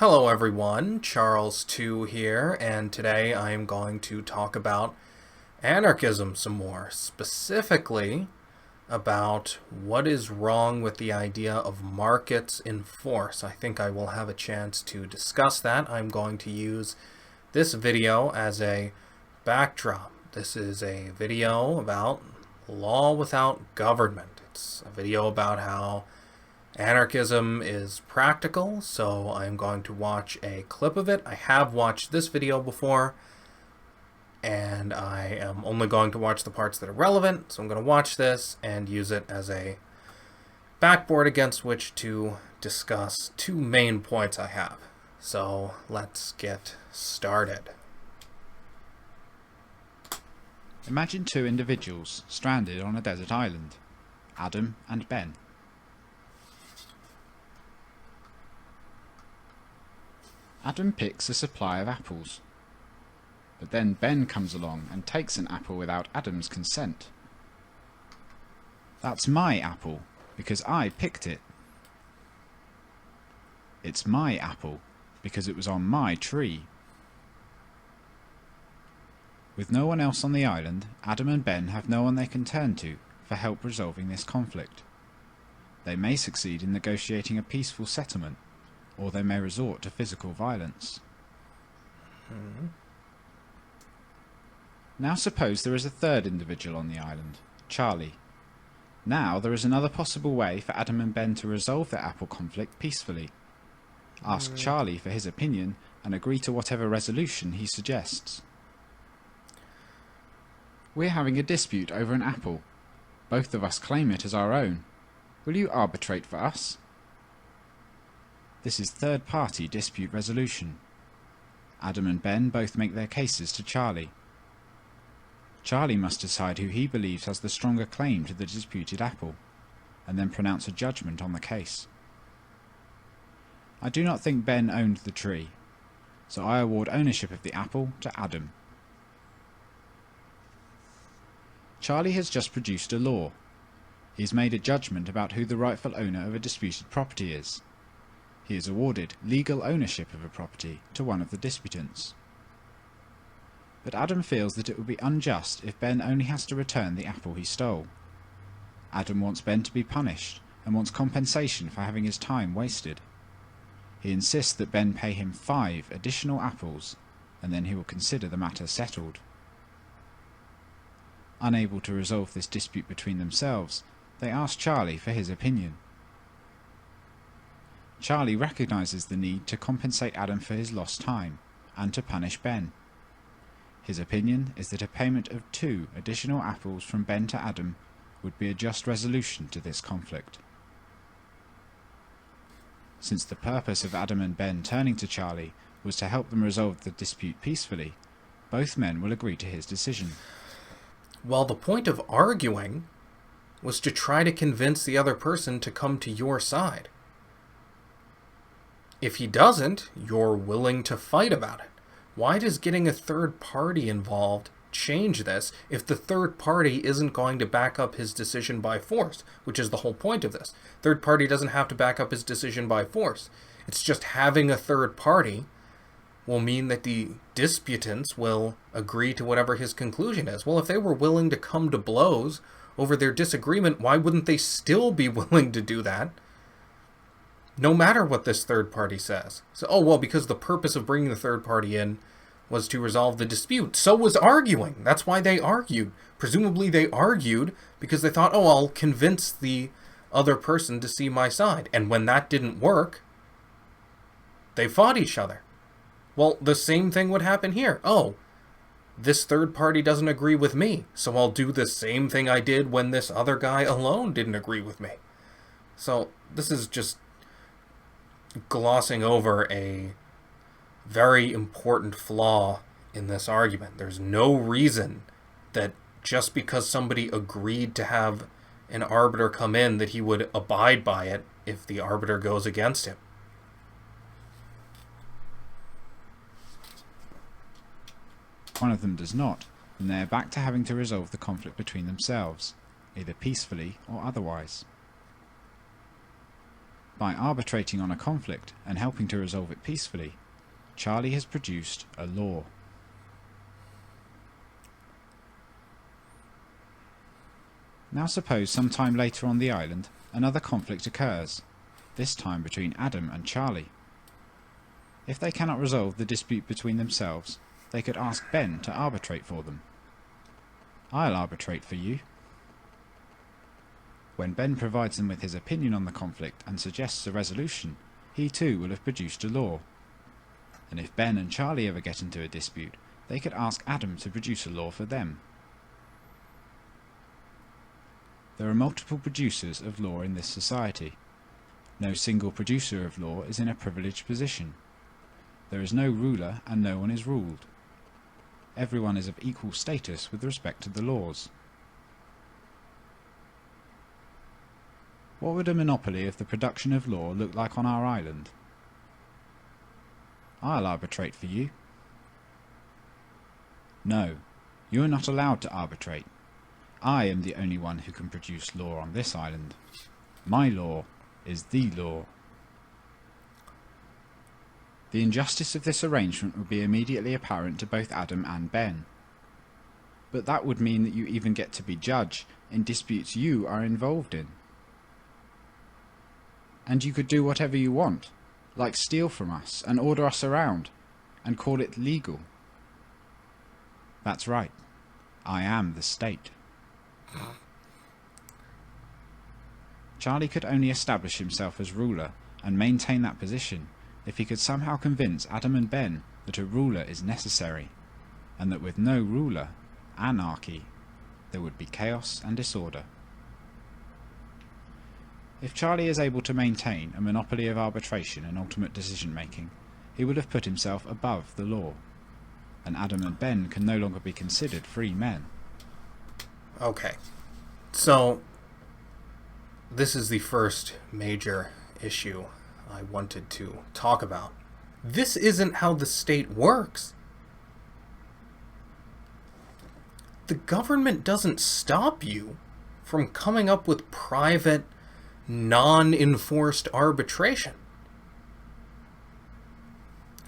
Hello everyone, Charles2 here, and today I am going to talk about anarchism some more, specifically about what is wrong with the idea of markets in force. I think I will have a chance to discuss that. I'm going to use this video as a backdrop. This is a video about law without government. It's a video about how anarchism is practical, so I'm going to watch a clip of it. I have watched this video before, and I am only going to watch the parts that are relevant, so I'm going to watch this and use it as a backboard against which to discuss two main points I have. So let's get started. Imagine two individuals stranded on a desert island, Adam and Ben. Adam picks a supply of apples, but then Ben comes along and takes an apple without Adam's consent. That's my apple, because I picked it. It's my apple, because it was on my tree. With no one else on the island, Adam and Ben have no one they can turn to for help resolving this conflict. They may succeed in negotiating a peaceful settlement, or they may resort to physical violence. Now suppose there is a third individual on the island, Charlie. Now there is another possible way for Adam and Ben to resolve their apple conflict peacefully. Ask Charlie for his opinion and agree to whatever resolution he suggests. We're having a dispute over an apple. Both of us claim it as our own. Will you arbitrate for us? This is third-party dispute resolution. Adam and Ben both make their cases to Charlie. Charlie must decide who he believes has the stronger claim to the disputed apple, and then pronounce a judgment on the case. I do not think Ben owned the tree, so I award ownership of the apple to Adam. Charlie has just produced a law. He has made a judgment about who the rightful owner of a disputed property is. He has awarded legal ownership of a property to one of the disputants. But Adam feels that it would be unjust if Ben only has to return the apple he stole. Adam wants Ben to be punished and wants compensation for having his time wasted. He insists that Ben pay him 5 additional apples, and then he will consider the matter settled. Unable to resolve this dispute between themselves, they ask Charlie for his opinion. Charlie recognizes the need to compensate Adam for his lost time, and to punish Ben. His opinion is that a payment of 2 additional apples from Ben to Adam would be a just resolution to this conflict. Since the purpose of Adam and Ben turning to Charlie was to help them resolve the dispute peacefully, both men will agree to his decision. Well, the point of arguing was to try to convince the other person to come to your side. If he doesn't, you're willing to fight about it. Why does getting a third party involved change this if the third party isn't going to back up his decision by force, which is the whole point of this? Third party doesn't have to back up his decision by force. It's just having a third party will mean that the disputants will agree to whatever his conclusion is. Well, if they were willing to come to blows over their disagreement, why wouldn't they still be willing to do that? No matter what this third party says. So, oh, well, because the purpose of bringing the third party in was to resolve the dispute. So was arguing. That's why they argued. Presumably they argued because they thought, oh, I'll convince the other person to see my side. And when that didn't work, they fought each other. Well, the same thing would happen here. Oh, this third party doesn't agree with me, so I'll do the same thing I did when this other guy alone didn't agree with me. So this is just glossing over a very important flaw in this argument. There's no reason that just because somebody agreed to have an arbiter come in that he would abide by it if the arbiter goes against him. One of them does not, and they are back to having to resolve the conflict between themselves, either peacefully or otherwise. By arbitrating on a conflict and helping to resolve it peacefully, Charlie has produced a law. Now suppose sometime later on the island, another conflict occurs, this time between Adam and Charlie. If they cannot resolve the dispute between themselves, they could ask Ben to arbitrate for them. I'll arbitrate for you. When Ben provides them with his opinion on the conflict and suggests a resolution, he too will have produced a law. And if Ben and Charlie ever get into a dispute, they could ask Adam to produce a law for them. There are multiple producers of law in this society. No single producer of law is in a privileged position. There is no ruler and no one is ruled. Everyone is of equal status with respect to the laws. What would a monopoly of the production of law look like on our island? I'll arbitrate for you. No, you are not allowed to arbitrate. I am the only one who can produce law on this island. My law is the law. The injustice of this arrangement would be immediately apparent to both Adam and Ben. But that would mean that you even get to be judge in disputes you are involved in. And you could do whatever you want, like steal from us and order us around, and call it legal. That's right. I am the state. Charlie could only establish himself as ruler and maintain that position if he could somehow convince Adam and Ben that a ruler is necessary, and that with no ruler, anarchy, there would be chaos and disorder. If Charlie is able to maintain a monopoly of arbitration and ultimate decision-making, he will have put himself above the law, and Adam and Ben can no longer be considered free men. Okay, so this is the first major issue I wanted to talk about. This isn't how the state works. The government doesn't stop you from coming up with private, non-enforced arbitration.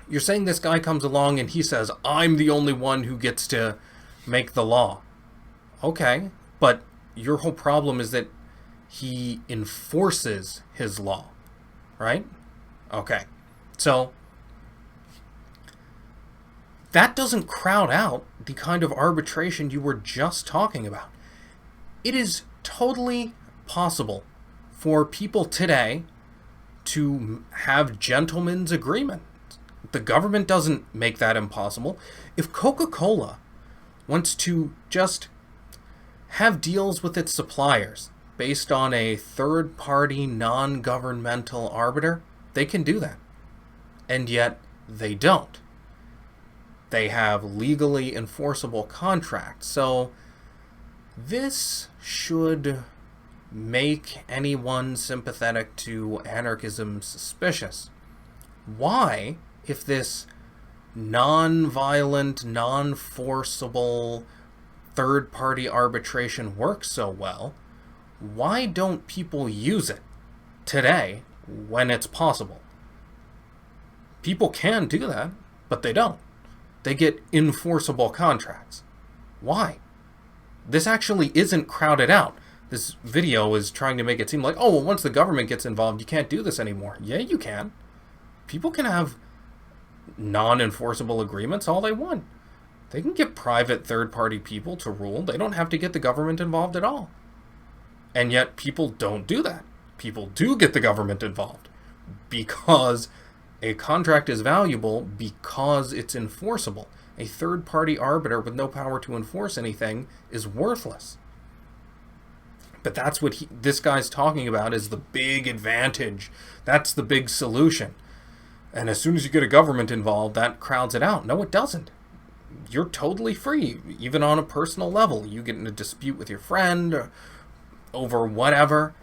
You're saying this guy comes along and he says, I'm the only one who gets to make the law. Okay, but your whole problem is that he enforces his law, right? Okay, so that doesn't crowd out the kind of arbitration you were just talking about. It is totally possible for people today to have gentlemen's agreement. The government doesn't make that impossible. If Coca-Cola wants to just have deals with its suppliers based on a third-party, non-governmental arbiter, they can do that. And yet, they don't. They have legally enforceable contracts. So, this should make anyone sympathetic to anarchism suspicious. Why, if this non-violent, non-forcible third-party arbitration works so well, why don't people use it today when it's possible? People can do that, but they don't. They get enforceable contracts. Why? This actually isn't crowded out. This video is trying to make it seem like, oh, well, once the government gets involved, you can't do this anymore. Yeah, you can. People can have non-enforceable agreements all they want. They can get private third-party people to rule. They don't have to get the government involved at all. And yet people don't do that. People do get the government involved because a contract is valuable because it's enforceable. A third-party arbiter with no power to enforce anything is worthless. But that's what this guy's talking about is the big advantage. That's the big solution. And as soon as you get a government involved, that crowds it out. No, it doesn't. You're totally free, even on a personal level. You get in a dispute with your friend over whatever.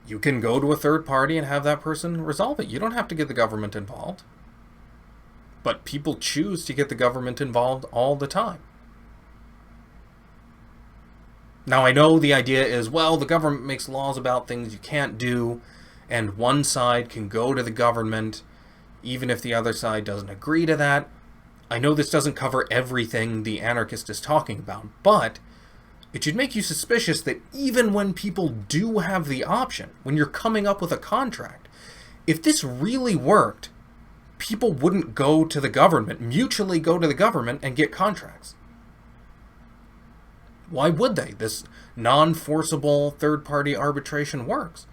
You can go to a third party and have that person resolve it. You don't have to get the government involved. But people choose to get the government involved all the time. Now, I know the idea is, well, the government makes laws about things you can't do, and one side can go to the government even if the other side doesn't agree to that. I know this doesn't cover everything the anarchist is talking about, but it should make you suspicious that even when people do have the option, when you're coming up with a contract, if this really worked, people wouldn't go to the government, mutually go to the government and get contracts. Why would they? This non-forcible third-party arbitration works.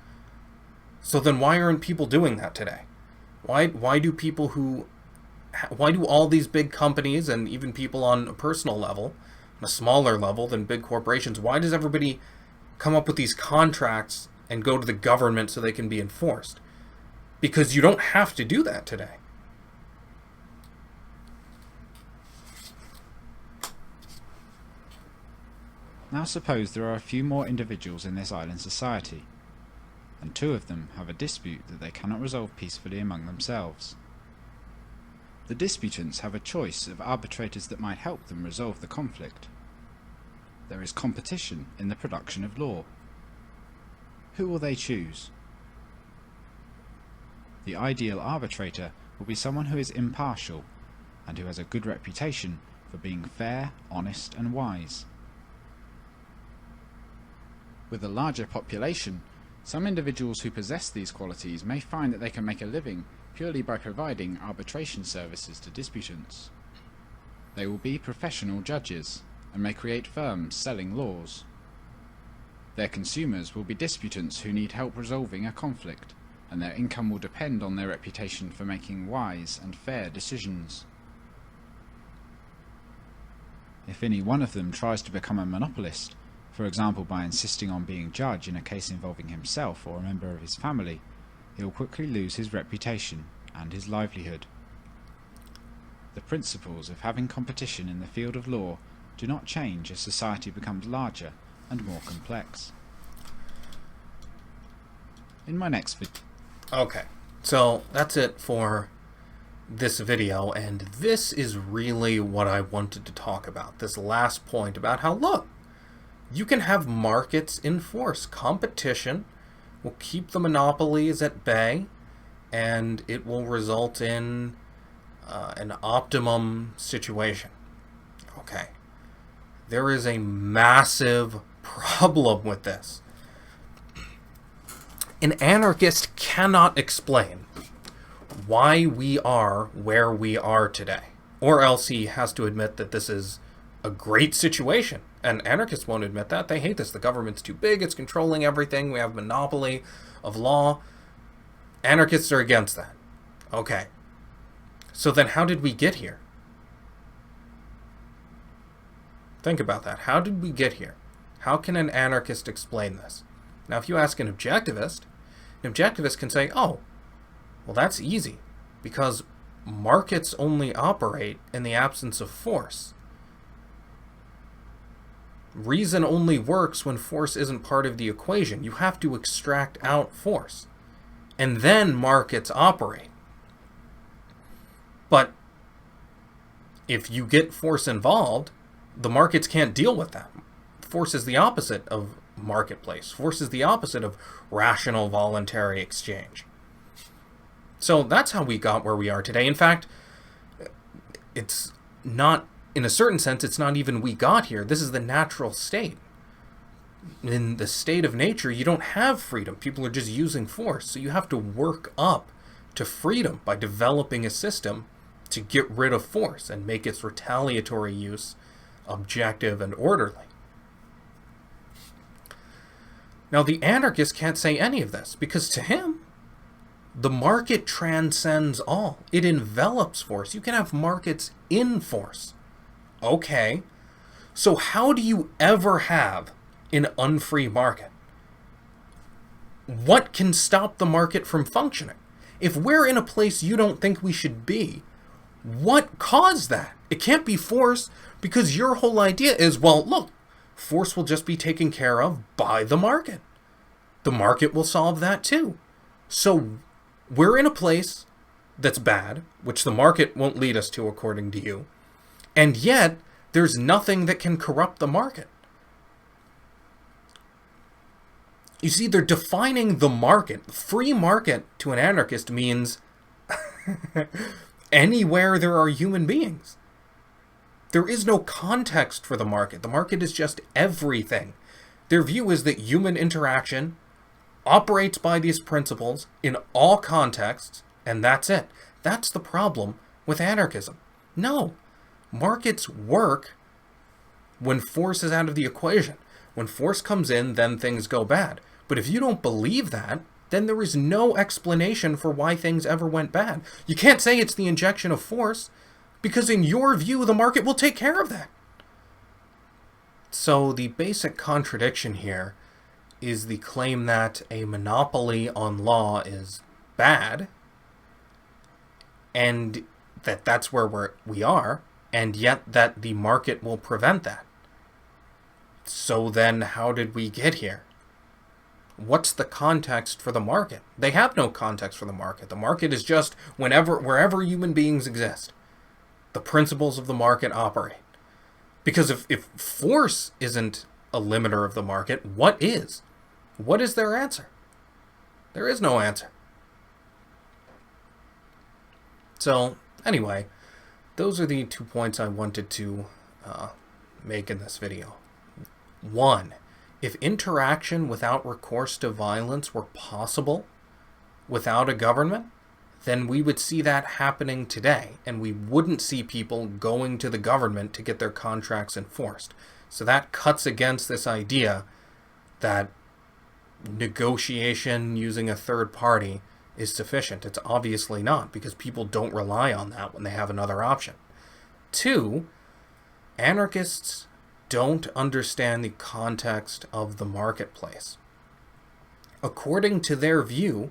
So then why aren't people doing that today? Why do all these big companies and even people on a personal level, a smaller level than big corporations, why does everybody come up with these contracts and go to the government so they can be enforced? Because you don't have to do that today. Now suppose there are a few more individuals in this island society, and two of them have a dispute that they cannot resolve peacefully among themselves. The disputants have a choice of arbitrators that might help them resolve the conflict. There is competition in the production of law. Who will they choose? The ideal arbitrator will be someone who is impartial and who has a good reputation for being fair, honest, and wise. With a larger population, some individuals who possess these qualities may find that they can make a living purely by providing arbitration services to disputants. They will be professional judges and may create firms selling laws. Their consumers will be disputants who need help resolving a conflict, and their income will depend on their reputation for making wise and fair decisions. If any one of them tries to become a monopolist, for example by insisting on being judge in a case involving himself or a member of his family, he will quickly lose his reputation and his livelihood. The principles of having competition in the field of law do not change as society becomes larger and more complex. In my next video... Okay, so that's it for this video, and this is really what I wanted to talk about. This last point about how, look, you can have markets in force. Competition will keep the monopolies at bay, and it will result in an optimum situation. Okay. There is a massive problem with this. An anarchist cannot explain why we are where we are today, or else he has to admit that this is a great situation. And anarchists won't admit that. They hate this. The government's too big. It's controlling everything. We have monopoly of law. Anarchists are against that. Okay. So then how did we get here? Think about that. How did we get here? How can an anarchist explain this? Now, if you ask an objectivist can say, oh, well, that's easy, because markets only operate in the absence of force. Reason only works when force isn't part of the equation. You have to extract out force, and then markets operate. But if you get force involved, the markets can't deal with that. Force is the opposite of marketplace. Force is the opposite of rational voluntary exchange. So that's how we got where we are today. In fact, it's not, in a certain sense, it's not even we got here. This is the natural state. In the state of nature, you don't have freedom. People are just using force. So you have to work up to freedom by developing a system to get rid of force and make its retaliatory use objective and orderly. Now, the anarchist can't say any of this, because to him, the market transcends all. It envelops force. You can have markets in force. Okay, so how do you ever have an unfree market? What can stop the market from functioning? If we're in a place you don't think we should be, what caused that? It can't be force, because your whole idea is, well, look, force will just be taken care of by the market. The market will solve that too. So we're in a place that's bad, which the market won't lead us to according to you, and yet there's nothing that can corrupt the market. You see, they're defining the market. Free market to an anarchist means anywhere there are human beings. There is no context for the market. The market is just everything. Their view is that human interaction operates by these principles in all contexts, and that's it. That's the problem with anarchism. No, markets work when force is out of the equation. When force comes in, then things go bad. But if you don't believe that, then there is no explanation for why things ever went bad. You can't say it's the injection of force, because in your view, the market will take care of that. So the basic contradiction here is the claim that a monopoly on law is bad, and that's where we are, and yet that the market will prevent that. So then how did we get here? What's the context for the market? They have no context for the market. The market is just wherever human beings exist. The principles of the market operate. Because if force isn't a limiter of the market, what is? What is their answer? There is no answer. So, anyway, those are the 2 points I wanted to make in this video. 1, if interaction without recourse to violence were possible without a government, then we would see that happening today, and we wouldn't see people going to the government to get their contracts enforced. So that cuts against this idea that negotiation using a third party is sufficient. It's obviously not, because people don't rely on that when they have another option. 2, anarchists don't understand the context of the marketplace. According to their view,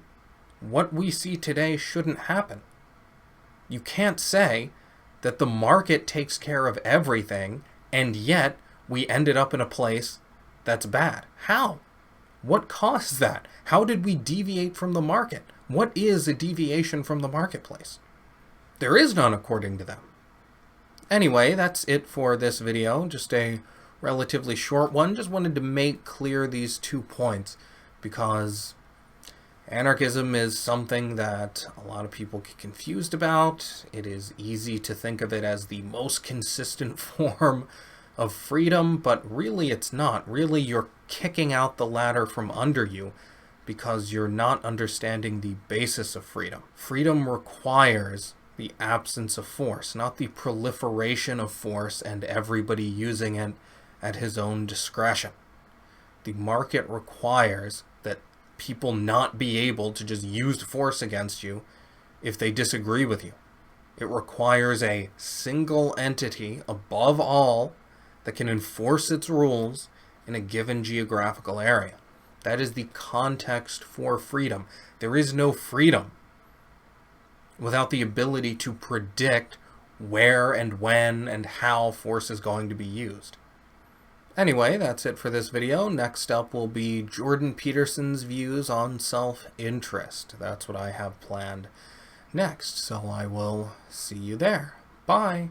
what we see today shouldn't happen. You can't say that the market takes care of everything, and yet we ended up in a place that's bad. How? What caused that? How did we deviate from the market? What is a deviation from the marketplace? There is none, according to them. Anyway, that's it for this video. Just a relatively short one. Just wanted to make clear these 2 points, because anarchism is something that a lot of people get confused about. It is easy to think of it as the most consistent form of freedom, but really it's not. Really, you're kicking out the ladder from under you because you're not understanding the basis of freedom. Freedom requires the absence of force, not the proliferation of force and everybody using it at his own discretion. The market requires that people not be able to just use force against you if they disagree with you. It requires a single entity above all that can enforce its rules in a given geographical area. That is the context for freedom. There is no freedom without the ability to predict where and when and how force is going to be used. Anyway, that's it for this video. Next up will be Jordan Peterson's views on self-interest. That's what I have planned next, so I will see you there. Bye!